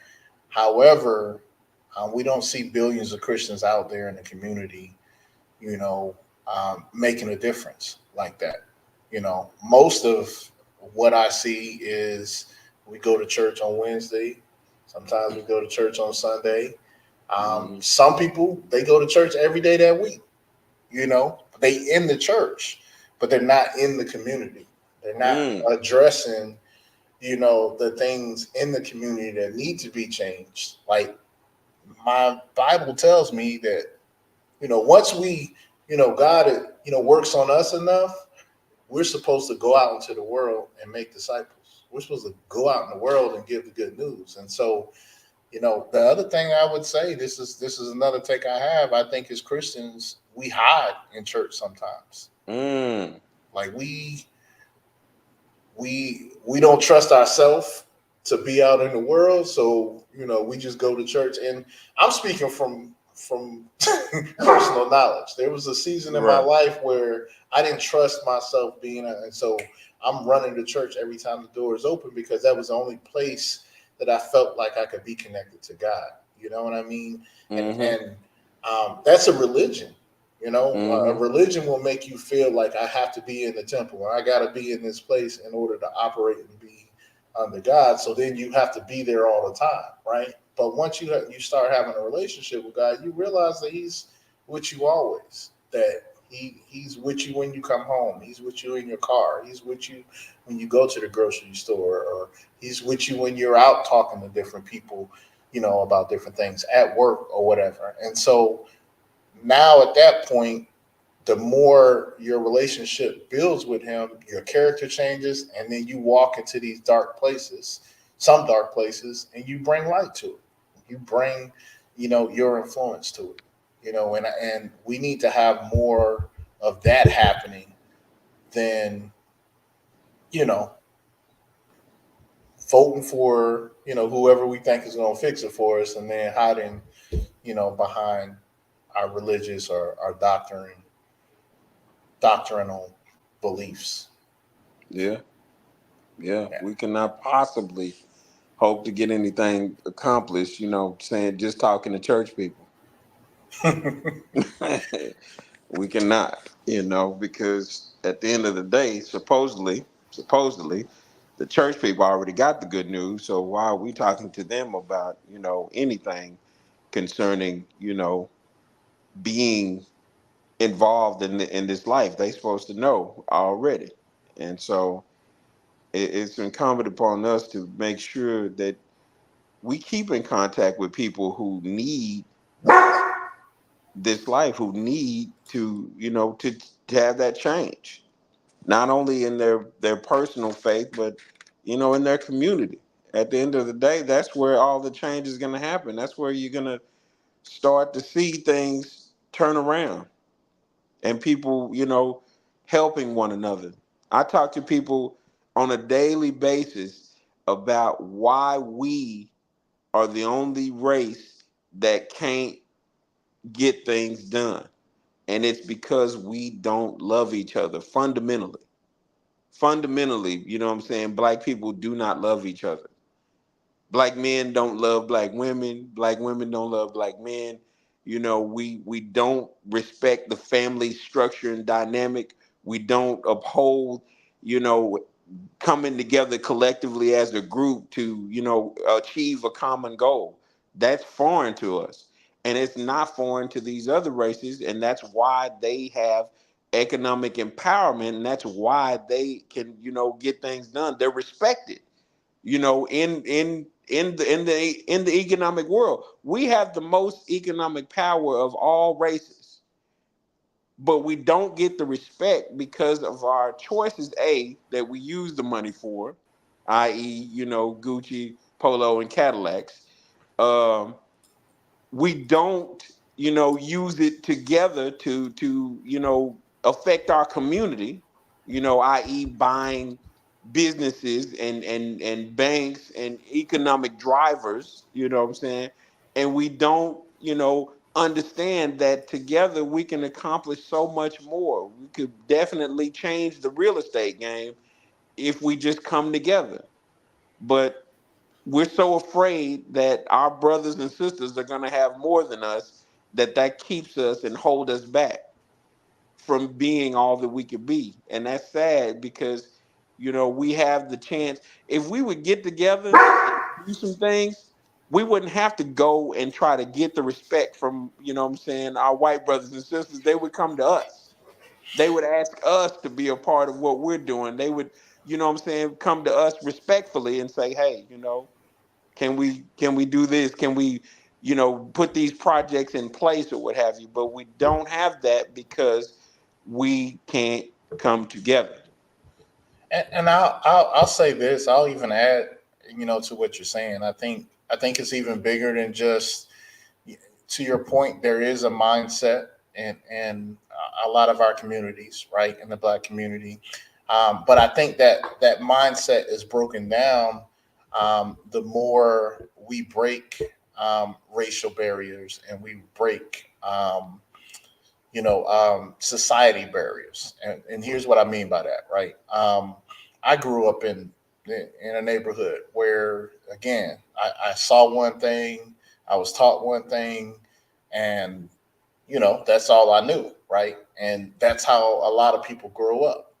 However, we don't see billions of Christians out there in the community, making a difference like that. Most of what I see is we go to church on Wednesday. Sometimes we go to church on Sunday. Mm. Some people, they go to church every day that week. They in the church, but they're not in the community. They're not Mm. addressing, the things in the community that need to be changed. Like, my Bible tells me that, once we, God, works on us enough, we're supposed to go out into the world and make disciples. We're supposed to go out in the world and give the good news. And so, the other thing I would say, this is another take I have. I think as Christians, we hide in church sometimes. Mm. Like, we don't trust ourselves to be out in the world, so we just go to church. And I'm speaking from personal knowledge. There was a season in my Right. life where I didn't trust myself and so I'm running to church every time the door is open because that was the only place that I felt like I could be connected to God. You know what I mean? And Mm-hmm. and that's a religion. A Mm-hmm. religion will make you feel like I have to be in the temple or I got to be in this place in order to operate and be under God. So then you have to be there all the time, right? But once you start having a relationship with God, you realize that He's with you always. That He's with you when you come home. He's with you in your car. He's with you when you go to the grocery store, or he's with you when you're out talking to different people, about different things at work or whatever. And so now at that point, the more your relationship builds with him, your character changes, and then you walk into these dark places, some dark places, and you bring light to it. You bring, your influence to it. And we need to have more of that happening than, you know, voting for, whoever we think is going to fix it for us, and then hiding, behind our religious or our doctrinal beliefs. Yeah, yeah. Yeah. We cannot possibly hope to get anything accomplished. Saying just talking to church people. We cannot. Because at the end of the day, supposedly, the church people already got the good news. So why are we talking to them about anything concerning being involved in this life? They supposed to know already, and so it's incumbent upon us to make sure that we keep in contact with people who need this life, who need to to have that change, not only in their personal faith, but in their community. At the end of the day, that's where all the change is going to happen. That's where you're going to start to see things turn around, and people helping one another. I talk to people on a daily basis about why we are the only race that can't get things done, and it's because we don't love each other fundamentally. What I'm saying? Black people do not love each other. Black men don't love black women. Black women don't love black men. We don't respect the family structure and dynamic. We don't uphold, you know, coming together collectively as a group to achieve a common goal. That's foreign to us, and it's not foreign to these other races, and that's why they have economic empowerment, and that's why they can get things done. They're respected, in the economic world. We have the most economic power of all races, but we don't get the respect because of our choices, that we use the money for, i.e., Gucci, Polo, and Cadillacs. um, we don't use it together to affect our community, i.e., buying businesses and banks and economic drivers, what I'm saying? And we don't understand that together we can accomplish so much more. We could definitely change the real estate game if we just come together. But we're so afraid that our brothers and sisters are going to have more than us, that keeps us and hold us back from being all that we could be. And that's sad because we have the chance. If we would get together and do some things, we wouldn't have to go and try to get the respect from what I'm saying, our white brothers and sisters. They would come to us. They would ask us to be a part of what we're doing. They would what I'm saying, come to us respectfully and say, hey, can we do this? Can we put these projects in place or what have you? But we don't have that because we can't come together. And I'll say this. I'll even add, to what you're saying. I think it's even bigger than just. To your point, there is a mindset in a lot of our communities, right, in the Black community. But I think that mindset is broken down the more we break racial barriers, and we break society barriers. And here's what I mean by that, right? I grew up in a neighborhood where, again, I saw one thing, I was taught one thing, and that's all I knew, right? And that's how a lot of people grow up.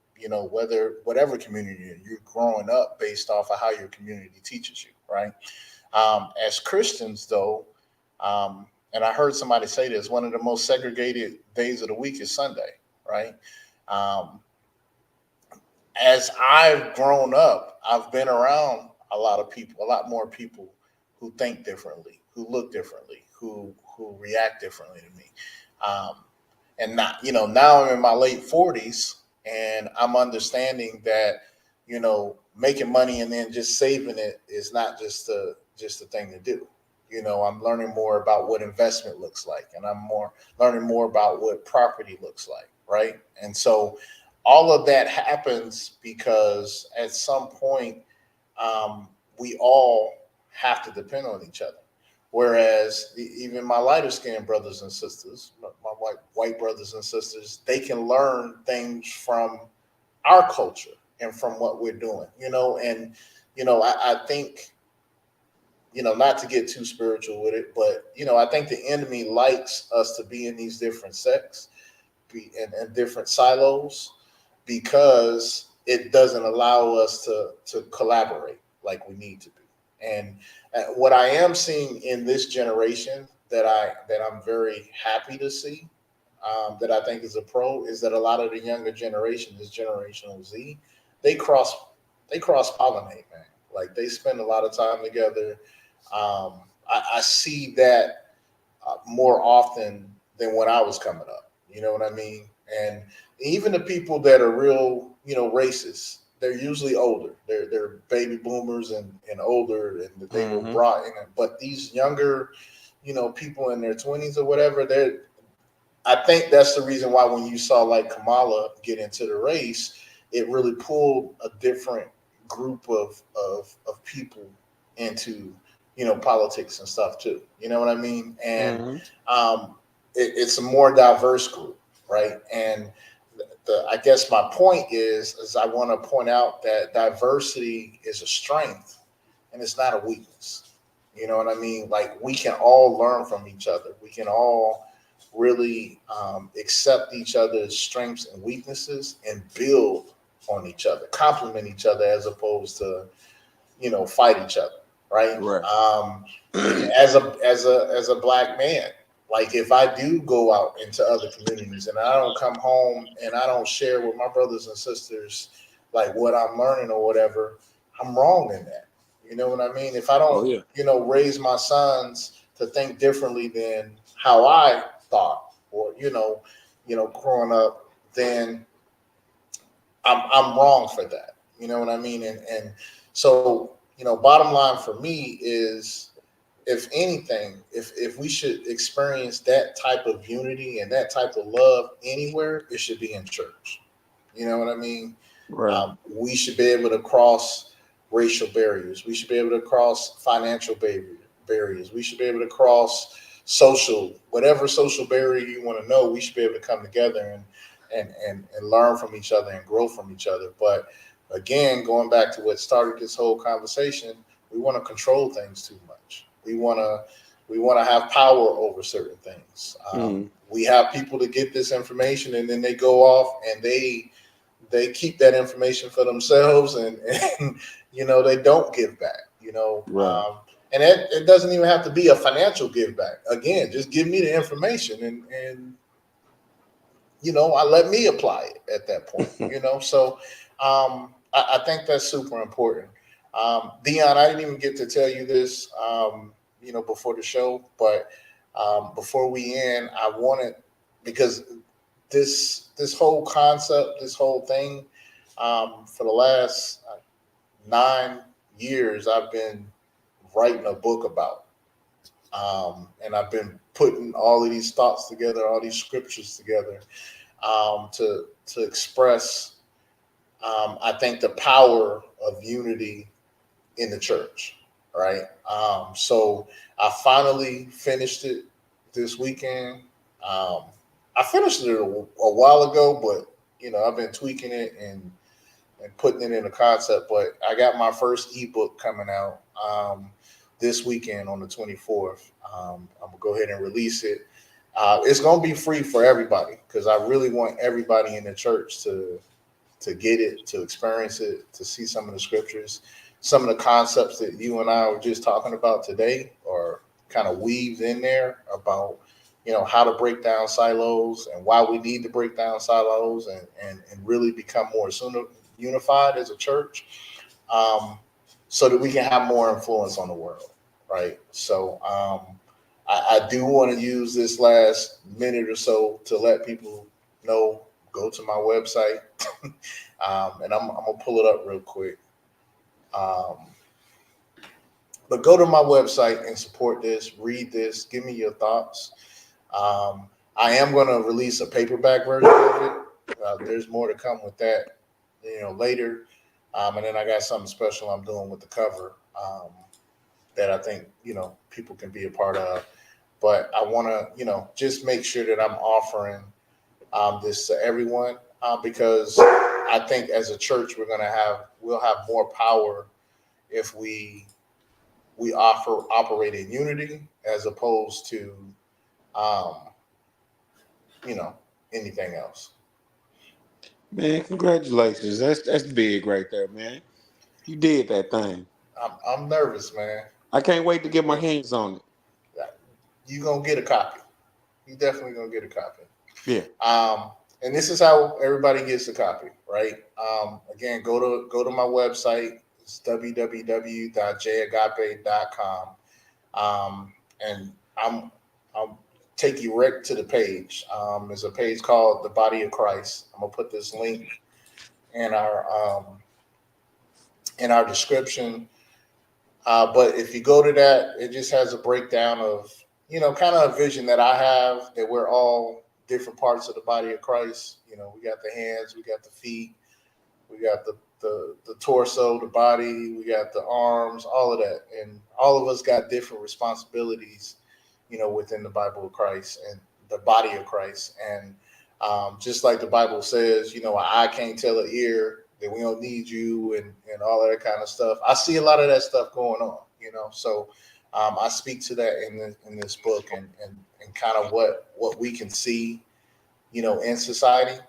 Whatever community you're growing up based off of how your community teaches you, right? As Christians, though, and I heard somebody say this: one of the most segregated days of the week is Sunday, right? Um, as I've grown up, I've been around a lot of people, a lot more people who think differently, who look differently, who react differently to me. Um, and not, now I'm in my late 40s, and I'm understanding that, making money and then just saving it is not just a thing to do. I'm learning more about what investment looks like, and I'm more learning more about what property looks like, right? And so all of that happens because at some point, we all have to depend on each other. Whereas even my lighter skinned brothers and sisters, my white brothers and sisters, they can learn things from our culture and from what we're doing, and I think, not to get too spiritual with it, but I think the enemy likes us to be in these different sects, be in different silos, because it doesn't allow us to collaborate like we need to be. And what I am seeing in this generation that I'm very happy to see, that I think is a pro, is that a lot of the younger generation, this generational Z, they cross they cross pollinate, man. Like they spend a lot of time together. I see that more often than when I was coming up. You know what I mean? And even the people that are real, racist, they're usually older. They're baby boomers and older, and they were Mm-hmm. brought in. But these younger, people in their 20s or whatever, they're I think that's the reason why when you saw like Kamala get into the race, it really pulled a different group of people into politics and stuff too. You know what I mean? And Mm-hmm. it's a more diverse group, right? And I guess my point is I want to point out that diversity is a strength and it's not a weakness. You know what I mean? Like we can all learn from each other. We can all really accept each other's strengths and weaknesses and build on each other, complement each other as opposed to fight each other, right? Right. As a black man, like if I do go out into other communities and I don't come home and I don't share with my brothers and sisters like what I'm learning or whatever, I'm wrong in that. You know what I mean? If I Oh don't, yeah. raise my sons to think differently than how I thought, or growing up, then I'm wrong for that. You know what I mean? And so, bottom line for me is, if anything, if we should experience that type of unity and that type of love anywhere, it should be in church. You know what I mean? Right. We should be able to cross racial barriers. We should be able to cross financial barriers. We should be able to cross whatever social barrier you want to know. We should be able to come together and learn from each other and grow from each other. But again, going back to what started this whole conversation, we want to control things too much. We want to have power over certain things. Mm-hmm. We have people to get this information, and then they go off and they keep that information for themselves, and they don't give back. Right. And it doesn't even have to be a financial give back. Again, just give me the information, and I let me apply it at that point. So I think that's super important. Dion, I didn't even get to tell you this, before the show, but before we end, I wanted, because this whole concept, this whole thing, for the last 9 years, I've been writing a book about, and I've been putting all of these thoughts together, all these scriptures together, to express, I think, the power of unity in the church, right? So I finally finished it this weekend. Um, I finished it a while ago, but I've been tweaking it and putting it in a concept. But I got my first ebook coming out this weekend on the 24th. I'm gonna go ahead and release it. It's gonna be free for everybody because I really want everybody in the church to get it, to experience it, to see some of the scriptures, some of the concepts that you and I were just talking about today, or kind of weaved in there about how to break down silos and why we need to break down silos and really become more unified as a church, um, so that we can have more influence on the world, right? So I do want to use this last minute or so to let people know, go to my website, and I'm gonna pull it up real quick. Um, but go to my website and support this, read this, give me your thoughts. Um, I am going to release a paperback version of it. There's more to come with that, later. And then I got something special I'm doing with the cover, that I think people can be a part of. But I want to just make sure that I'm offering this to everyone, because I think as a church we'll have more power if we operate in unity as opposed to um, you know anything else. Man, congratulations. That's big right there, man. You did that thing. I'm nervous, man. I can't wait to get my Yeah. hands on it. You gonna get a copy. You definitely gonna get a copy. Yeah. And this is how everybody gets a copy, right? Again, go to my website. It's www.jagape.com. And I'll take you right to the page. There's a page called the Body of Christ. I'm gonna put this link in our description. But if you go to that, it just has a breakdown of, kind of a vision that I have, that we're all different parts of the body of Christ. We got the hands, we got the feet, we got the torso, the body, we got the arms, all of that. And all of us got different responsibilities, within the Bible of Christ and the body of Christ. And just like the Bible says, an eye can't tell an ear that we don't need you, and all of that kind of stuff. I see a lot of that stuff going on, So I speak to that in this book, and kind of what we can see, in society.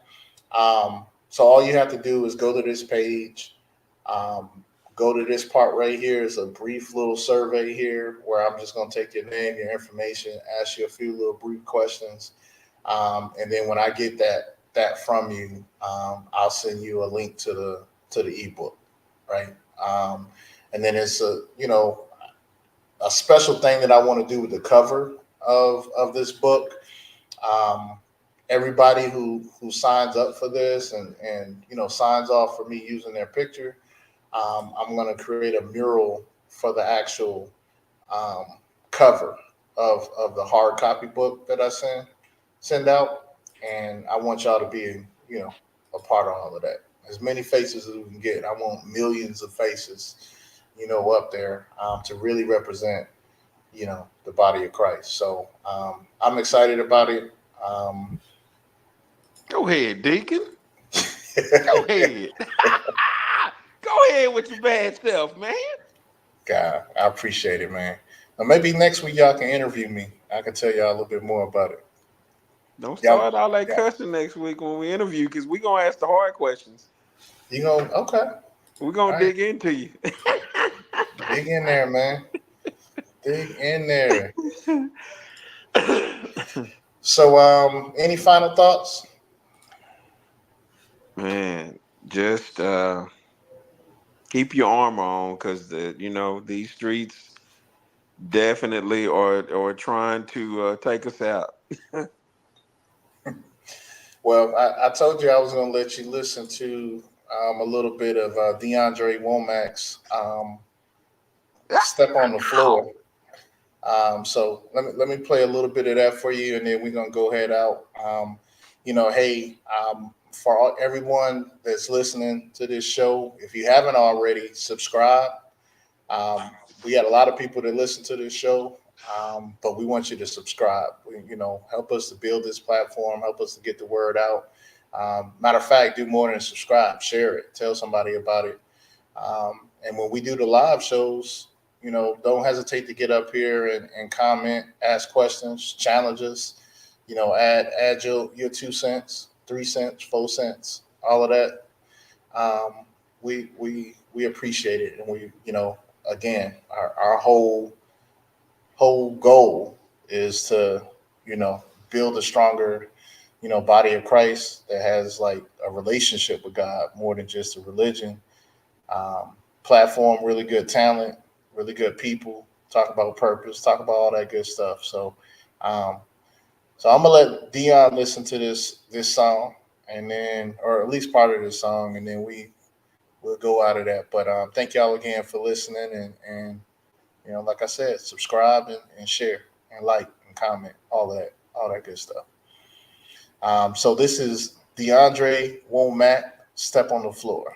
So all you have to do is go to this page, um, go to this part right here. It's a brief little survey here where I'm just going to take your name, your information, ask you a few little brief questions, and then when I get that from you, I'll send you a link to the ebook, right? And then it's a special thing that I want to do with the cover of this book. Um, Everybody who signs up for this and signs off for me using their picture, I'm going to create a mural for the actual um, cover of the hard copy book that I send out, and I want y'all to be a part of all of that. As many faces as we can get. I want millions of faces, up there, to really represent the body of Christ. So I'm excited about it. Um, Go ahead, Deacon. Go ahead. Go ahead with your bad self, man. God, I appreciate it, man. Now, maybe next week y'all can interview me. I can tell y'all a little bit more about it. Don't Y'all, start all that yeah, cussing next week when we interview, because we're going to ask the hard questions. you know, okay, all We're going to right, dig into you. dig in there, man. Dig in there. So, any final thoughts? Man, just keep your armor on, because these streets definitely are trying to take us out. Well, I told you I was going to let you listen to a little bit of DeAndre Womack's "Step on the Floor." So let me play a little bit of that for you, and then we're gonna go head out. Hey, for everyone that's listening to this show, if you haven't already, subscribe. We got a lot of people that listen to this show, but we want you to subscribe. Help us to build this platform, help us to get the word out. Matter of fact, do more than subscribe. Share it. Tell somebody about it. And when we do the live shows, don't hesitate to get up here and comment, ask questions, challenge us. Add your 2 cents, 3 cents, 4 cents, all of that. We appreciate it, and we again our whole goal is to build a stronger, body of Christ that has like a relationship with God more than just a religion. Platform, really good talent, really good people. Talk about purpose, talk about all that good stuff. Um, so I'm gonna let Dion listen to this song, and then, or at least part of this song, and then we'll go out of that. But thank y'all again for listening, and like I said, subscribe and share and like and comment, all that good stuff. So this is DeAndre Womack, Step on the Floor.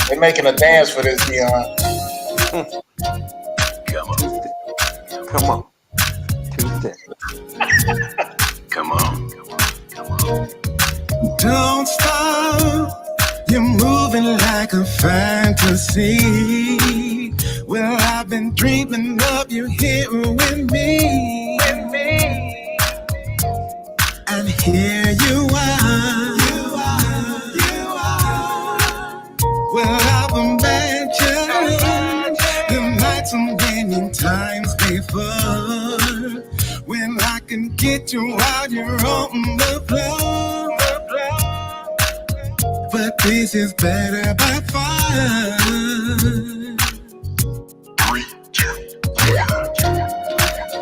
They're making a dance for this, Dion. Come on. Two step. Come on. Two step. Come on. Don't stop. You're moving like a fantasy. Well, I've been dreaming of you here with me. And here you are. Well, I've imagined the nights and many times before when I can get you out here on the floor. But this is better by far.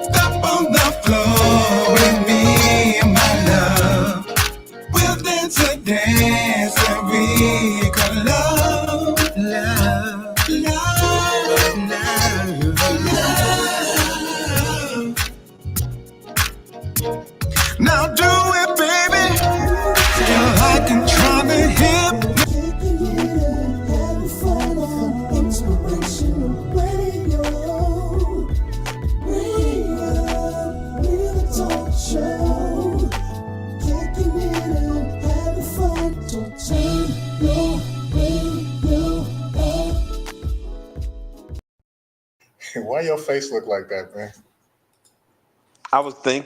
Step on the floor with me, my love. We'll dance a dance that we call love, love, love, love. Now do it, baby. Feel like I'm trying to hip. Why your face look like that, man? I was thinking.